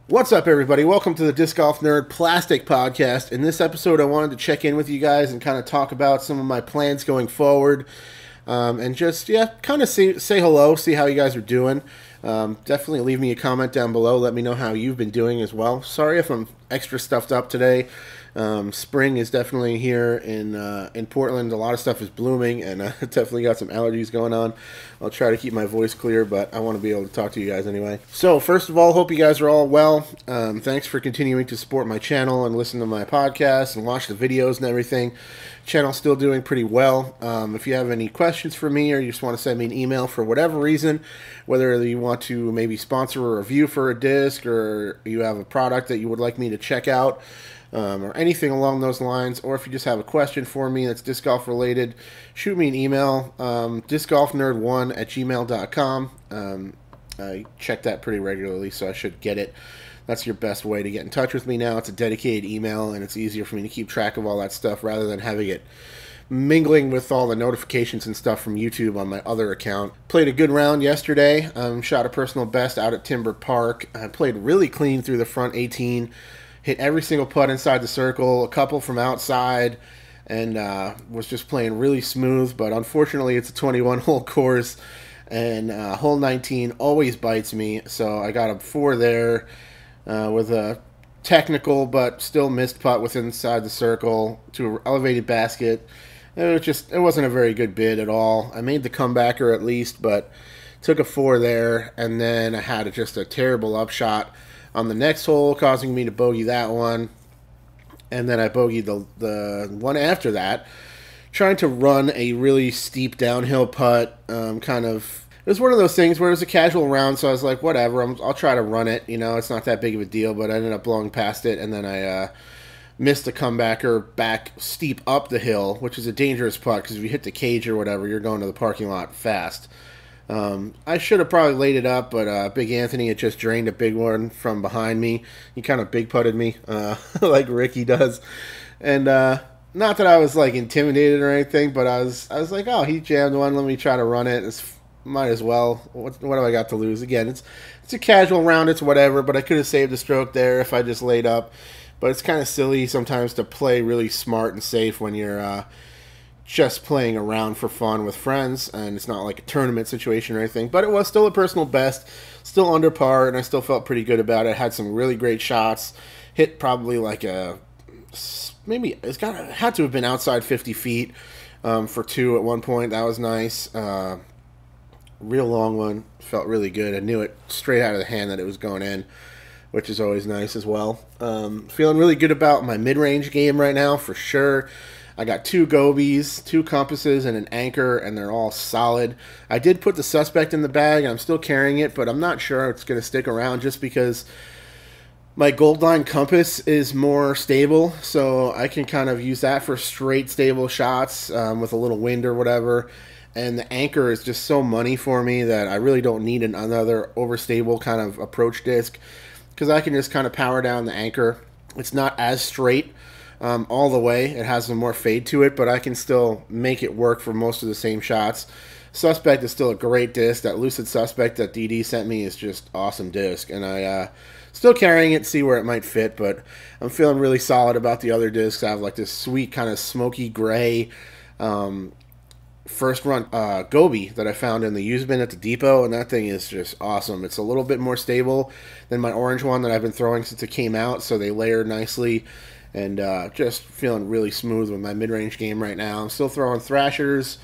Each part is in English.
What's up, everybody? Welcome to the Disc Golf Nerd Plastic Podcast. In this episode, I wanted to check in with you guys and kind of talk about some of my plans going forward, and just kind of say hello, see how you guys are doing. Definitely leave me a comment down below. Let me know how you've been doing as well. Sorry if I'm extra stuffed up today. Spring is definitely here in Portland. A lot of stuff is blooming, and definitely got some allergies going on. I'll try to keep my voice clear, but I want to be able to talk to you guys anyway. So first of all, hope you guys are all well. Thanks for continuing to support my channel and listen to my podcast and watch the videos and everything. Channel's still doing pretty well. If you have any questions for me or you just want to send me an email for whatever reason, whether you want to maybe sponsor a review for a disc or you have a product that you would like me to check out, or anything along those lines, or if you just have a question for me that's disc golf related, shoot me an email, discgolfnerd1@gmail.com. I check that pretty regularly, so I should get it. That's your best way to get in touch with me now. It's a dedicated email, and it's easier for me to keep track of all that stuff rather than having it mingling with all the notifications and stuff from YouTube on my other account. Played a good round yesterday. Shot a personal best out at Timber Park. I played really clean through the front 18. Hit every single putt inside the circle, a couple from outside, and was just playing really smooth. But unfortunately, it's a 21-hole course, and hole 19 always bites me. So I got a 4 there with a technical but still missed putt with inside the circle to an elevated basket. It wasn't a very good bid at all. I made the comebacker at least, but took a 4 there, and then I had just a terrible upshot on the next hole, causing me to bogey that one. And then I bogeyed the one after that, trying to run a really steep downhill putt. It was one of those things where it was a casual round, so I was like, whatever, I'll try to run it. You know, it's not that big of a deal, but I ended up blowing past it, and then I missed a comebacker back steep up the hill, which is a dangerous putt, because if you hit the cage or whatever, you're going to the parking lot fast. I should have probably laid it up, but Big Anthony had just drained a big one from behind me. He kind of big putted me, like Ricky does, and not that I was like intimidated or anything, but I was like, oh, he jammed one. Let me try to run it. Might as well. What do I got to lose? Again, it's a casual round. It's whatever, but I could have saved a stroke there if I just laid up. But it's kind of silly sometimes to play really smart and safe when you're just playing around for fun with friends, and it's not like a tournament situation or anything, but it was still a personal best, still under par, and I still felt pretty good about it. Had some really great shots, hit probably like maybe had to have been outside 50 feet for 2 at one point. That was nice. Real long one, felt really good. I knew it straight out of the hand that it was going in, which is always nice as well. Feeling really good about my mid-range game right now for sure. I got 2 gobies, 2 compasses, and an anchor, and they're all solid. I did put the Suspect in the bag, and I'm still carrying it, but I'm not sure it's going to stick around just because my Goldline compass is more stable, so I can kind of use that for straight, stable shots with a little wind or whatever. And the anchor is just so money for me that I really don't need another overstable kind of approach disc, because I can just kind of power down the anchor. It's not as straight all the way. It has some more fade to it, but I can still make it work for most of the same shots. Suspect is still a great disc. That Lucid Suspect that DD sent me is just awesome disc, and I still carrying it to see where it might fit, but I'm feeling really solid about the other discs. I have like this sweet kind of smoky gray first run Gobi that I found in the used bin at the depot, and that thing is just awesome. It's a little bit more stable than my orange one that I've been throwing since it came out, so they layer nicely. And just feeling really smooth with my mid-range game right now. I'm still throwing Thrashers,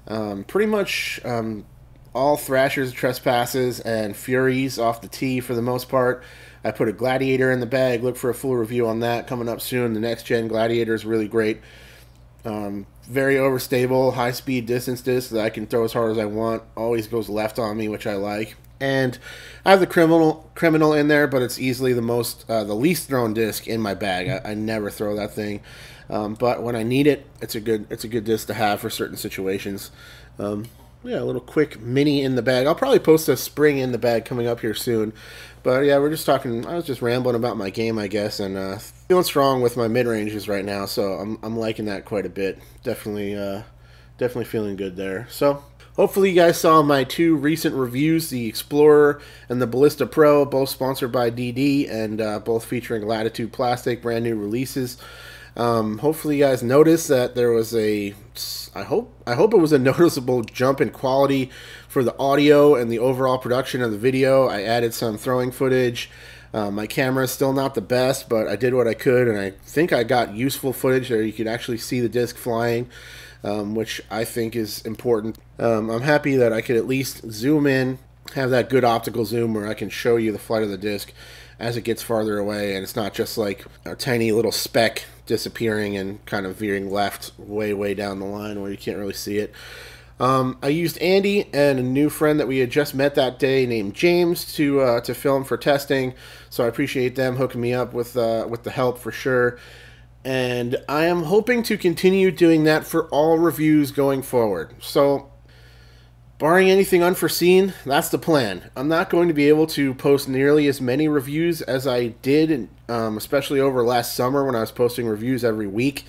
pretty much all Thrashers, Trespasses, and Furies off the tee for the most part. I put a Gladiator in the bag. Look for a full review on that coming up soon. The next-gen Gladiator is really great. Very overstable, high-speed distance disc that I can throw as hard as I want. Always goes left on me, which I like. And I have the criminal in there, but it's easily the least thrown disc in my bag. I never throw that thing, but when I need it, it's a good disc to have for certain situations. Yeah, a little quick mini in the bag. I'll probably post a spring in the bag coming up here soon. But yeah, we're just talking. I was just rambling about my game, I guess, and feeling strong with my mid ranges right now. So I'm liking that quite a bit. Definitely feeling good there. So Hopefully you guys saw my two recent reviews, the Explorer and the Ballista Pro, both sponsored by DD and both featuring Latitude Plastic, brand new releases. Hopefully you guys noticed that there was I hope it was a noticeable jump in quality for the audio and the overall production of the video. I added some throwing footage. My camera is still not the best, but I did what I could, and I think I got useful footage there. You could actually see the disc flying, which I think is important. I'm happy that I could at least zoom in, have that good optical zoom where I can show you the flight of the disc as it gets farther away, and it's not just like a tiny little speck disappearing and kind of veering left way down the line where you can't really see it. I used Andy and a new friend that we had just met that day named James to film for testing, so I appreciate them hooking me up with the help for sure. And I am hoping to continue doing that for all reviews going forward. So, barring anything unforeseen, that's the plan. I'm not going to be able to post nearly as many reviews as I did, especially over last summer when I was posting reviews every week.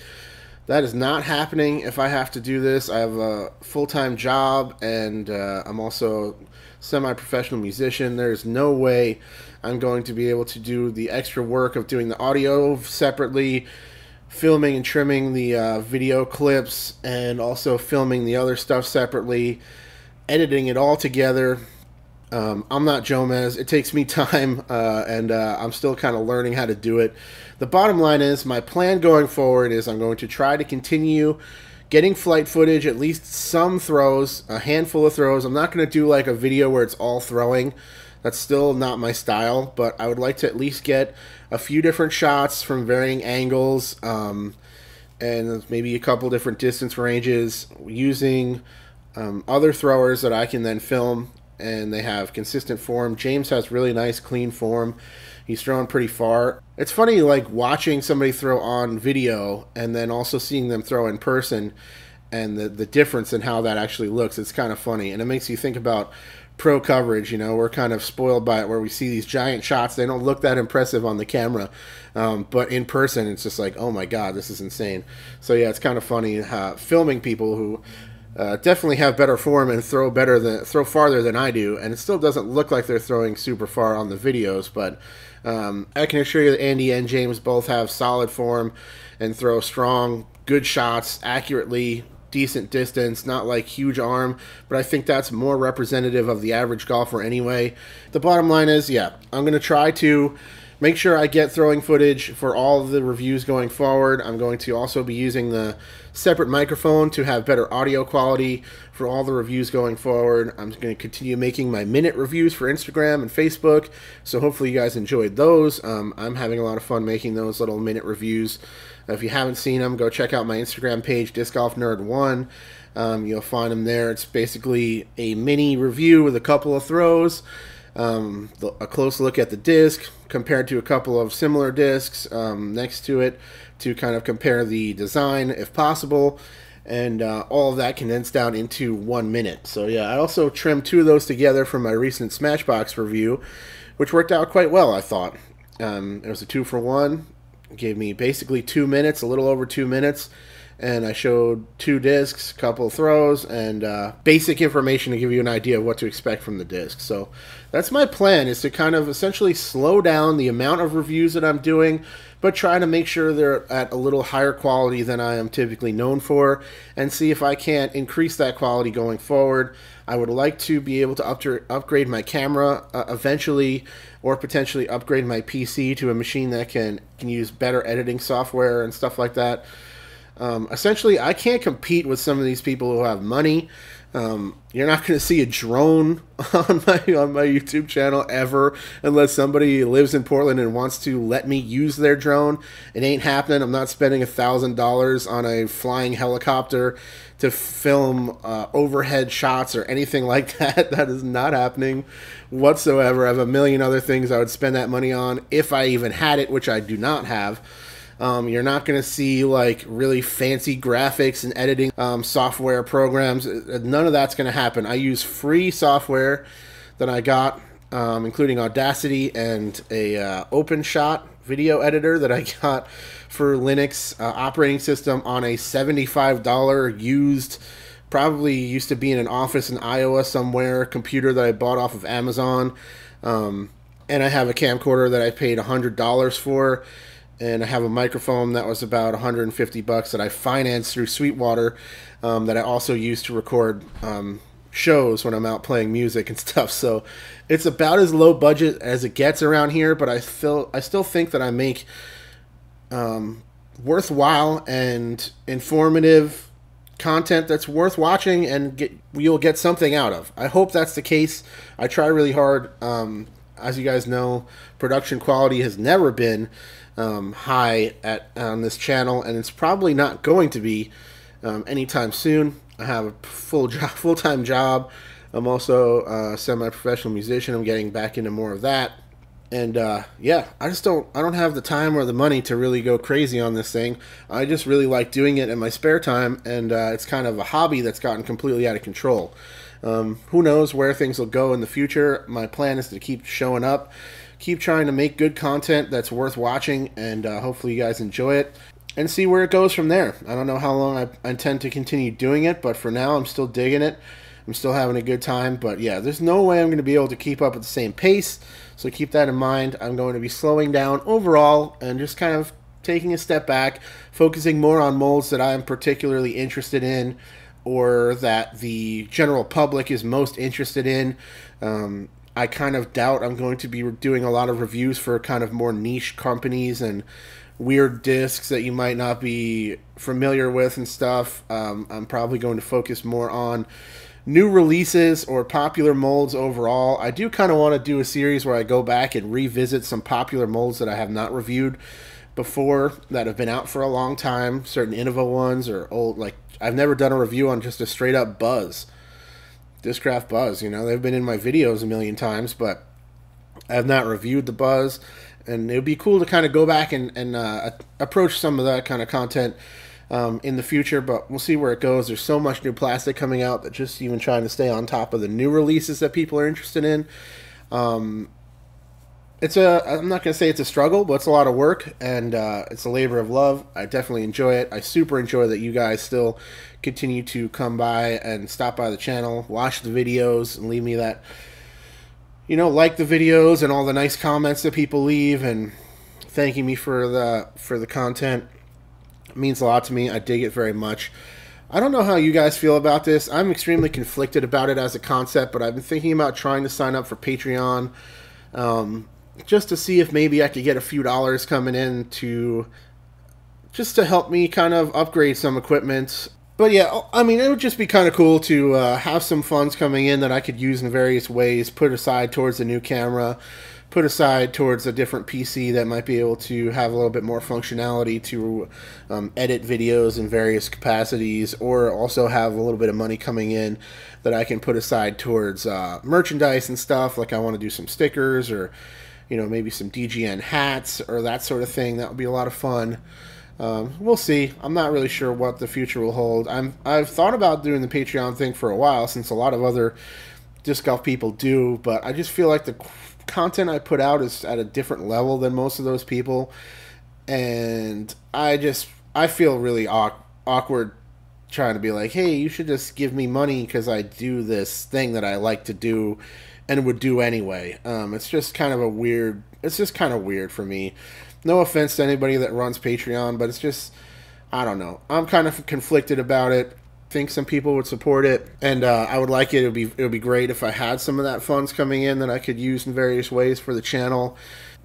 That is not happening if I have to do this. I have a full-time job, and I'm also a semi-professional musician. There's no way I'm going to be able to do the extra work of doing the audio separately, filming and trimming the video clips, and also filming the other stuff separately, editing it all together. I'm not Jomez. It takes me time, and I'm still kind of learning how to do it. The bottom line is, my plan going forward is I'm going to try to continue getting flight footage, at least some throws, a handful of throws. I'm not going to do like a video where it's all throwing. That's still not my style, but I would like to at least get a few different shots from varying angles, and maybe a couple different distance ranges using other throwers that I can then film, and they have consistent form. James has really nice, clean form. He's throwing pretty far. It's funny, like, watching somebody throw on video and then also seeing them throw in person, and the difference in how that actually looks. It's kind of funny, and it makes you think about pro coverage. You know, we're kind of spoiled by it where we see these giant shots. They don't look that impressive on the camera, but in person, it's just like, oh my God, this is insane. So yeah, it's kind of funny filming people who definitely have better form and throw farther than I do, and it still doesn't look like they're throwing super far on the videos, but I can assure you that Andy and James both have solid form and throw strong, good shots, accurately, decent distance, not like huge arm, but I think that's more representative of the average golfer anyway. The bottom line is, yeah, I'm going to try to make sure I get throwing footage for all of the reviews going forward. I'm going to also be using the separate microphone to have better audio quality for all the reviews going forward. I'm going to continue making my minute reviews for Instagram and Facebook, so hopefully you guys enjoyed those. I'm having a lot of fun making those little minute reviews. If you haven't seen them, go check out my Instagram page, Disc Golf Nerd 1. You'll find them there. It's basically a mini review with a couple of throws, a close look at the disc compared to a couple of similar discs next to it to kind of compare the design if possible, and all of that condensed down into 1 minute. So yeah, I also trimmed 2 of those together from my recent Smashbox review, which worked out quite well, I thought. It was a 2-for-1. It gave me basically 2 minutes, a little over 2 minutes, and I showed 2 discs, a couple of throws, and basic information to give you an idea of what to expect from the disc. So that's my plan, is to kind of essentially slow down the amount of reviews that I'm doing, but try to make sure they're at a little higher quality than I am typically known for, and see if I can't increase that quality going forward. I would like to be able to upgrade my camera eventually, or potentially upgrade my PC to a machine that can use better editing software and stuff like that. Essentially, I can't compete with some of these people who have money. You're not going to see a drone on my YouTube channel ever, unless somebody lives in Portland and wants to let me use their drone. It ain't happening. I'm not spending $1,000 on a flying helicopter to film overhead shots or anything like that. That is not happening whatsoever. I have a million other things I would spend that money on if I even had it, which I do not have. You're not going to see like really fancy graphics and editing software programs. None of that's going to happen. I use free software that I got, including Audacity and a OpenShot video editor that I got for Linux operating system on a $75 used probably used to be in an office in Iowa somewhere, computer that I bought off of Amazon. And I have a camcorder that I paid $100 for. And I have a microphone that was about $150 that I financed through Sweetwater, that I also use to record shows when I'm out playing music and stuff. So it's about as low budget as it gets around here, but I still think that I make worthwhile and informative content that's worth watching, and you'll get something out of. I hope that's the case. I try really hard. As you guys know, production quality has never been high on this channel, and it's probably not going to be anytime soon. I have a full-time job. I'm also a semi-professional musician. I'm getting back into more of that. And yeah, I don't have the time or the money to really go crazy on this thing. I just really like doing it in my spare time, and it's kind of a hobby that's gotten completely out of control. Who knows where things will go in the future. My plan is to keep showing up, keep trying to make good content that's worth watching, and hopefully you guys enjoy it, and see where it goes from there. I don't know how long I intend to continue doing it, but for now I'm still digging it. I'm still having a good time, but yeah, there's no way I'm going to be able to keep up at the same pace, so keep that in mind. I'm going to be slowing down overall and just kind of taking a step back, focusing more on molds that I'm particularly interested in, or that the general public is most interested in. I kind of doubt I'm going to be doing a lot of reviews for kind of more niche companies and weird discs that you might not be familiar with and stuff. I'm probably going to focus more on new releases or popular molds overall. I do kind of want to do a series where I go back and revisit some popular molds that I have not reviewed before, that have been out for a long time, certain Innova ones, or old, like, I've never done a review on just a straight up Buzz, Discraft Buzz. You know, they've been in my videos a million times, but I have not reviewed the Buzz, and it would be cool to kind of go back and approach some of that kind of content in the future, but we'll see where it goes. There's so much new plastic coming out that just even trying to stay on top of the new releases that people are interested in, I'm not going to say it's a struggle, but it's a lot of work, and it's a labor of love. I definitely enjoy it. I super enjoy that you guys still continue to come by and stop by the channel, watch the videos, and leave me that, you know, like the videos and all the nice comments that people leave and thanking me for the content. It means a lot to me. I dig it very much. I don't know how you guys feel about this. I'm extremely conflicted about it as a concept, but I've been thinking about trying to sign up for Patreon, just to see if maybe I could get a few dollars coming in just to help me kind of upgrade some equipment. But yeah, I mean, it would just be kind of cool to have some funds coming in that I could use in various ways, put aside towards a new camera, put aside towards a different PC that might be able to have a little bit more functionality to edit videos in various capacities, or also have a little bit of money coming in that I can put aside towards merchandise and stuff. Like I want to do some stickers, or, you know, maybe some DGN hats or that sort of thing. That would be a lot of fun. We'll see. I'm not really sure what the future will hold. I've thought about doing the Patreon thing for a while, since a lot of other disc golf people do, but I just feel like the content I put out is at a different level than most of those people, and I feel really awkward trying to be like, hey, you should just give me money because I do this thing that I like to do and would do anyway. It's just kind of weird for me. No offense to anybody that runs Patreon, but it's just, I don't know. I'm kind of conflicted about it. Think some people would support it, and I would like it. It would be great if I had some of that funds coming in that I could use in various ways for the channel,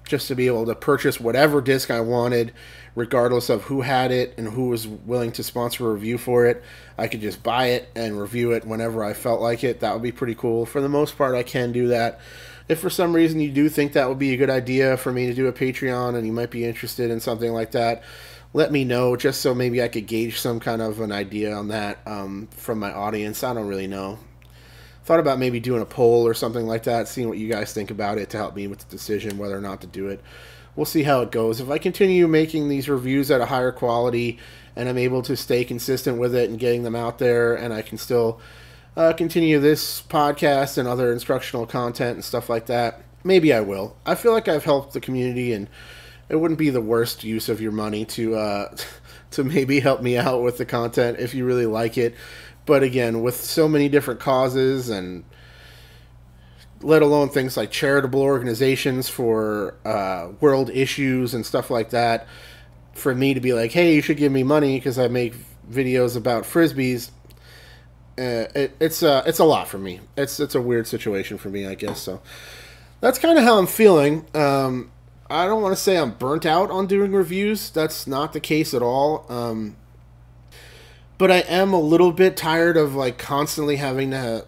just to be able to purchase whatever disc I wanted, regardless of who had it and who was willing to sponsor a review for it. I could just buy it and review it whenever I felt like it. That would be pretty cool. For the most part, I can do that. If for some reason you do think that would be a good idea for me to do a Patreon and you might be interested in something like that, let me know, just so maybe I could gauge some kind of an idea on that from my audience. I don't really know. Thought about maybe doing a poll or something like that, seeing what you guys think about it to help me with the decision whether or not to do it. We'll see how it goes. If I continue making these reviews at a higher quality and I'm able to stay consistent with it and getting them out there, and I can still continue this podcast and other instructional content and stuff like that, maybe I will. I feel like I've helped the community, and it wouldn't be the worst use of your money to maybe help me out with the content if you really like it. But again, with so many different causes, and let alone things like charitable organizations for world issues and stuff like that, for me to be like, hey, you should give me money because I make videos about frisbees, it's a lot for me. It's a weird situation for me, I guess. So that's kind of how I'm feeling. I don't want to say I'm burnt out on doing reviews. That's not the case at all. But I am a little bit tired of like constantly having to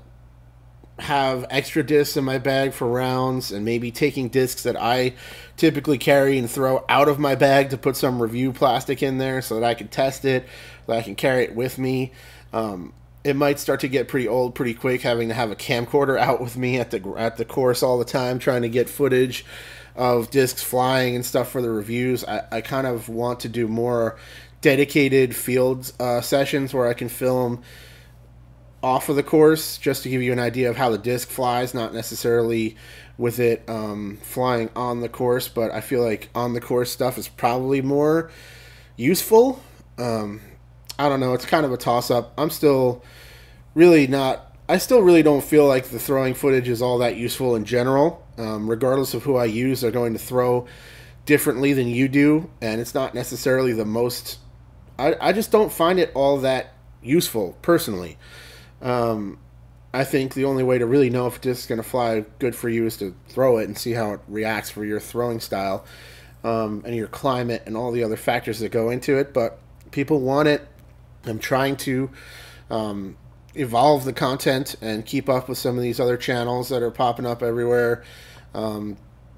have extra discs in my bag for rounds, and maybe taking discs that I typically carry and throw out of my bag to put some review plastic in there so that I can test it, that I can carry it with me. It might start to get pretty old pretty quick, having to have a camcorder out with me at the course all the time, trying to get footage of discs flying and stuff for the reviews. I kind of want to do more dedicated field sessions where I can film off of the course, just to give you an idea of how the disc flies, not necessarily with it flying on the course. But I feel like on the course stuff is probably more useful. I don't know. It's kind of a toss-up. I'm still really not... I still really don't feel like the throwing footage is all that useful in general. Regardless of who I use, they're going to throw differently than you do, and it's not necessarily the most... I just don't find it all that useful, personally. I think the only way to really know if a disc is going to fly good for you is to throw it and see how it reacts for your throwing style, and your climate and all the other factors that go into it. But people want it. I'm trying to evolve the content and keep up with some of these other channels that are popping up everywhere.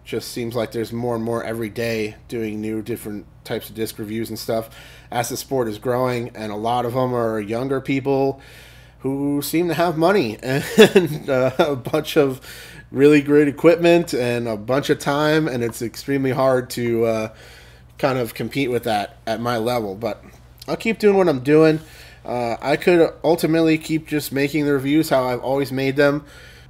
Just seems like there's more and more every day doing new different types of disc reviews and stuff as the sport is growing, and a lot of them are younger people who seem to have money and a bunch of really great equipment and a bunch of time, and it's extremely hard to kind of compete with that at my level. But I'll keep doing what I'm doing. I could ultimately keep just making the reviews how I've always made them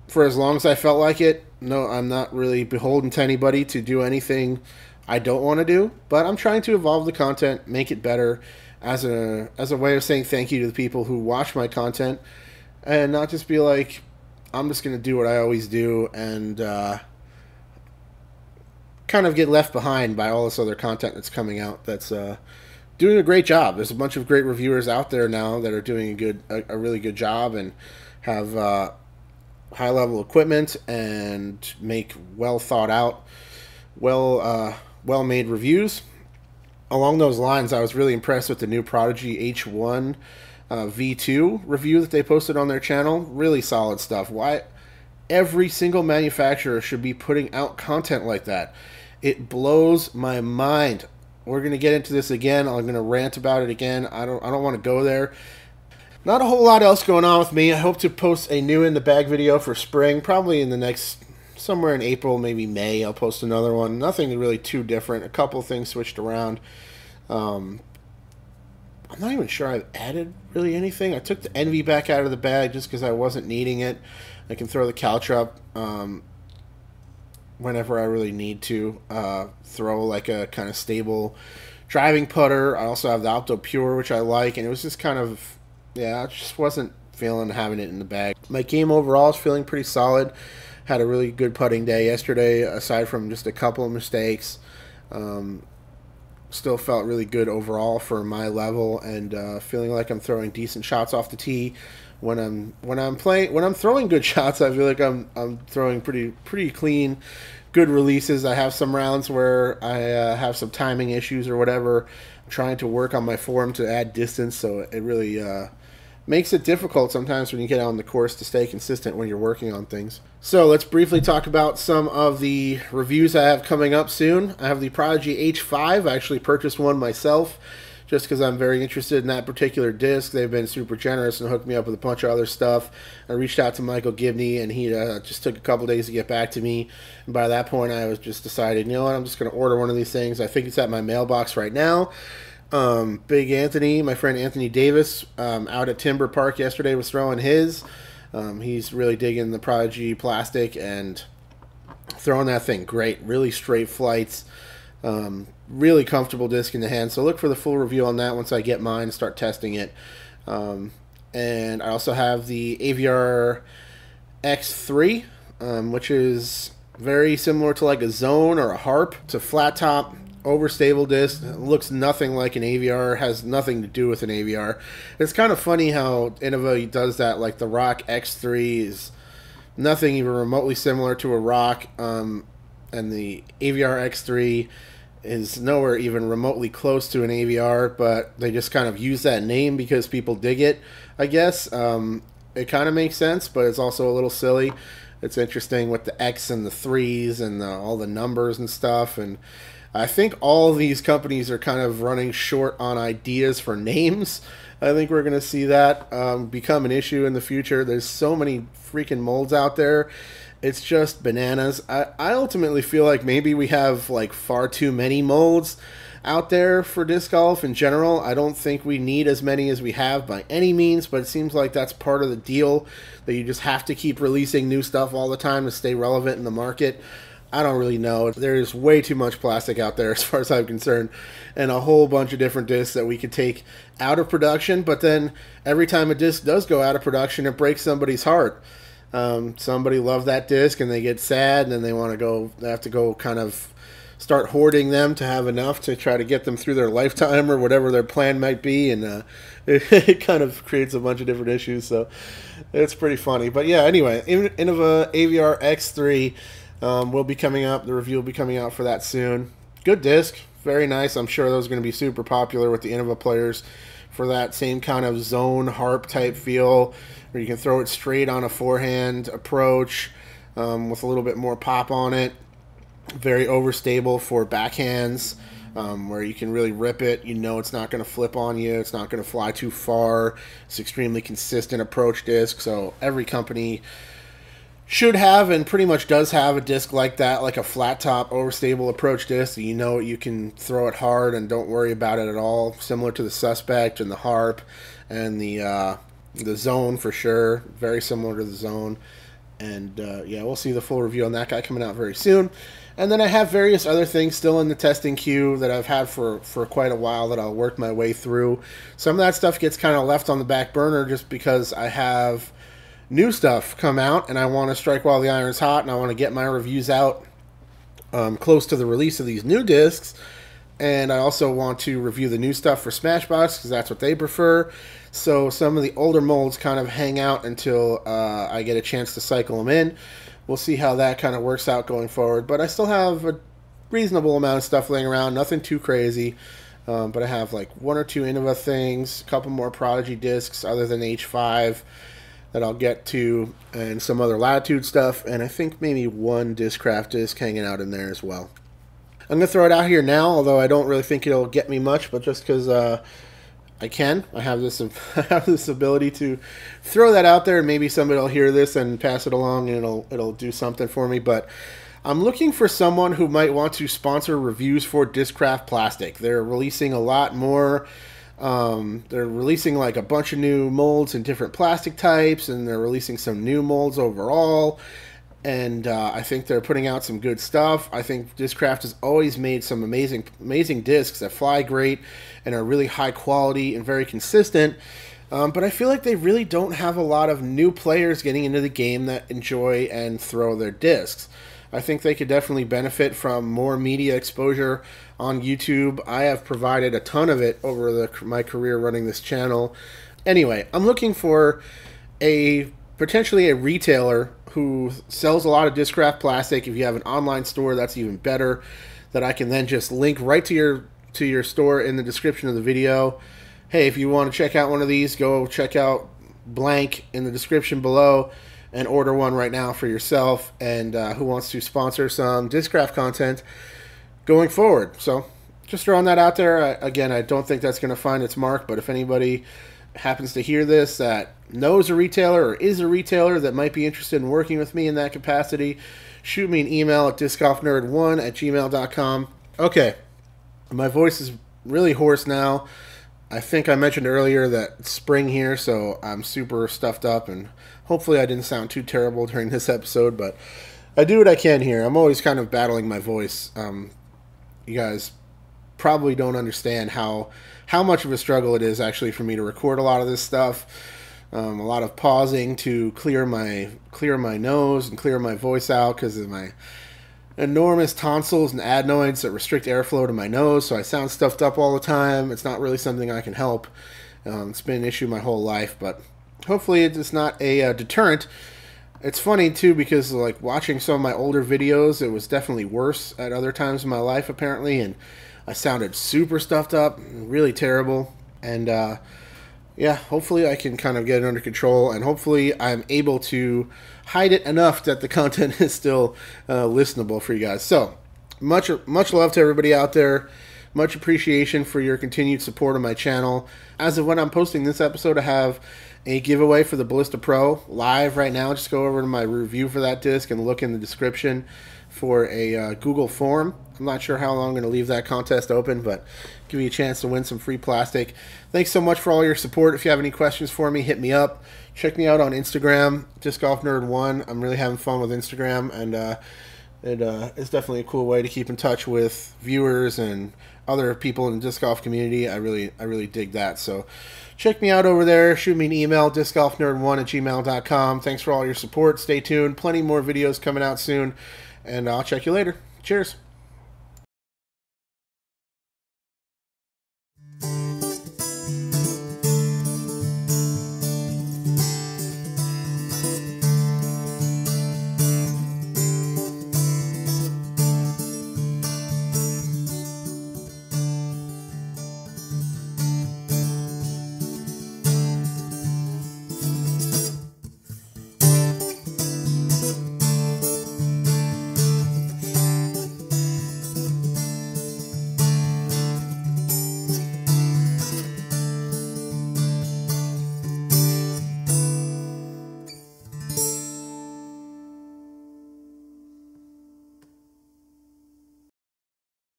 for as long as I felt like it. No, I'm not really beholden to anybody to do anything I don't want to do, but I'm trying to evolve the content, make it better, as a way of saying thank you to the people who watch my content, and not just be like, I'm just going to do what I always do and kind of get left behind by all this other content that's coming out that's doing a great job. There's a bunch of great reviewers out there now that are doing a really good job and have high-level equipment and make well thought out, well-made reviews. Along those lines, I was really impressed with the new Prodigy H1 V2 review that they posted on their channel. Really solid stuff. Why every single manufacturer should be putting out content like that. It blows my mind. We're going to get into this again. I'm going to rant about it again. I don't want to go there. Not a whole lot else going on with me. I hope to post a new in the bag video for spring, probably in the next, somewhere in April, maybe May. I'll post another one. Nothing really too different. A couple things switched around. I'm not even sure I've added really anything. I took the Envy back out of the bag just because I wasn't needing it. I can throw the Caltrop whenever I really need to. Throw like a kind of stable driving putter. I also have the Alto Pure, which I like, and it was just kind of, yeah, I just wasn't feeling having it in the bag. My game overall is feeling pretty solid. Had a really good putting day yesterday, aside from just a couple of mistakes. Still felt really good overall for my level, and feeling like I'm throwing decent shots off the tee. When I'm throwing good shots, I feel like I'm throwing pretty clean, good releases. I have some rounds where I have some timing issues or whatever. I'm trying to work on my form to add distance, so it really makes it difficult sometimes when you get out on the course to stay consistent when you're working on things. So let's briefly talk about some of the reviews I have coming up soon. I have the Prodigy H5. I actually purchased one myself just because I'm very interested in that particular disc. They've been super generous and hooked me up with a bunch of other stuff. I reached out to Michael Gibney, and he just took a couple days to get back to me. And by that point, I was just decided, you know what, I'm just going to order one of these things. I think it's at my mailbox right now. Big Anthony, my friend Anthony Davis, out at Timber Park yesterday was throwing his. He's really digging the Prodigy plastic and throwing that thing great. Really straight flights. Really comfortable disc in the hand. So look for the full review on that once I get mine and start testing it. And I also have the AVR X3, which is very similar to like a Zone or a Harp. It's a flat top, overstable disc. It looks nothing like an AVR, has nothing to do with an AVR. It's kind of funny how Innova does that. Like the Rock X3 is nothing even remotely similar to a Rock, and the AVR X3 is nowhere even remotely close to an AVR, but they just kind of use that name because people dig it, I guess. It kind of makes sense, but it's also a little silly. It's interesting with the X and the 3s and all the numbers and stuff, and I think all these companies are kind of running short on ideas for names. I think we're going to see that become an issue in the future. There's so many freaking molds out there. It's just bananas. I ultimately feel like maybe we have like far too many molds out there for disc golf in general. I don't think we need as many as we have by any means, but it seems like that's part of the deal, that you just have to keep releasing new stuff all the time to stay relevant in the market. I don't really know. There's way too much plastic out there as far as I'm concerned, and a whole bunch of different discs that we could take out of production, but then every time a disc does go out of production, it breaks somebody's heart. Somebody loved that disc and they get sad, and then they have to go kind of start hoarding them to have enough to try to get them through their lifetime or whatever their plan might be, and it kind of creates a bunch of different issues, so it's pretty funny. But yeah, anyway, Innova AVR X3 will be coming up. The review will be coming out for that soon. Good disc, very nice. I'm sure those are going to be super popular with the Innova players for that same kind of Zone Harp type feel, where you can throw it straight on a forehand approach with a little bit more pop on it. Very overstable for backhands, where you can really rip it. You know it's not going to flip on you. It's not going to fly too far. It's extremely consistent approach disc. So every company should have, and pretty much does have, a disc like that, like a flat top overstable approach disc. You know you can throw it hard and don't worry about it at all. Similar to the Suspect and the Harp and the Zone for sure. Very similar to the Zone. And yeah, we'll see the full review on that guy coming out very soon. And then I have various other things still in the testing queue that I've had for quite a while that I'll work my way through. Some of that stuff gets kind of left on the back burner just because I have new stuff come out and I want to strike while the iron's hot, and I want to get my reviews out close to the release of these new discs. And I also want to review the new stuff for Smashbox because that's what they prefer. So some of the older molds kind of hang out until I get a chance to cycle them in. We'll see how that kind of works out going forward. But I still have a reasonable amount of stuff laying around, nothing too crazy. But I have like one or two Innova things, a couple more Prodigy discs other than H5 that I'll get to, and some other Latitude stuff, and I think maybe one Discraft disc hanging out in there as well. I'm going to throw it out here now, although I don't really think it'll get me much, but just because I can. I have this ability to throw that out there, and maybe somebody will hear this and pass it along, and it'll do something for me. But I'm looking for someone who might want to sponsor reviews for Discraft Plastic. They're releasing a lot more. They're releasing like a bunch of new molds in different plastic types, and they're releasing some new molds overall. And I think they're putting out some good stuff. I think Discraft has always made some amazing discs that fly great and are really high quality and very consistent. But I feel like they really don't have a lot of new players getting into the game that enjoy and throw their discs. I think they could definitely benefit from more media exposure on YouTube. I have provided a ton of it over my career running this channel. Anyway, I'm looking for potentially a retailer who sells a lot of Discraft Plastic. If you have an online store, that's even better, that I can then just link right to your store in the description of the video. Hey, if you want to check out one of these, go check out blank in the description below and order one right now for yourself, and who wants to sponsor some Discraft content going forward. So just throwing that out there. Again, I don't think that's going to find its mark, but if anybody happens to hear this that knows a retailer or is a retailer that might be interested in working with me in that capacity, shoot me an email at discgolfnerd1@gmail.com. Okay, my voice is really hoarse now. I think I mentioned earlier that it's spring here, so I'm super stuffed up, and hopefully I didn't sound too terrible during this episode, but I do what I can here. I'm always kind of battling my voice. You guys probably don't understand how much of a struggle it is actually for me to record a lot of this stuff. A lot of pausing to clear my nose and clear my voice out because of my enormous tonsils and adenoids that restrict airflow to my nose, so I sound stuffed up all the time. It's not really something I can help. It's been an issue my whole life, but hopefully it's not a deterrent. It's funny too because like watching some of my older videos, it was definitely worse at other times in my life apparently, and I sounded super stuffed up, really terrible. And yeah, hopefully I can kind of get it under control, and hopefully I'm able to hide it enough that the content is still listenable for you guys. So much love to everybody out there. Much appreciation for your continued support of my channel. As of when I'm posting this episode, I have a giveaway for the Ballista Pro live right now. Just go over to my review for that disc and look in the description for a Google form. I'm not sure how long I'm going to leave that contest open, but give you a chance to win some free plastic. Thanks so much for all your support. If you have any questions for me, hit me up. Check me out on Instagram, Disc Golf Nerd 1. I'm really having fun with Instagram, and it's definitely a cool way to keep in touch with viewers and other people in the disc golf community. I really dig that. So check me out over there. Shoot me an email, discgolfnerd1@gmail.com. Thanks for all your support. Stay tuned. Plenty more videos coming out soon, and I'll check you later. Cheers.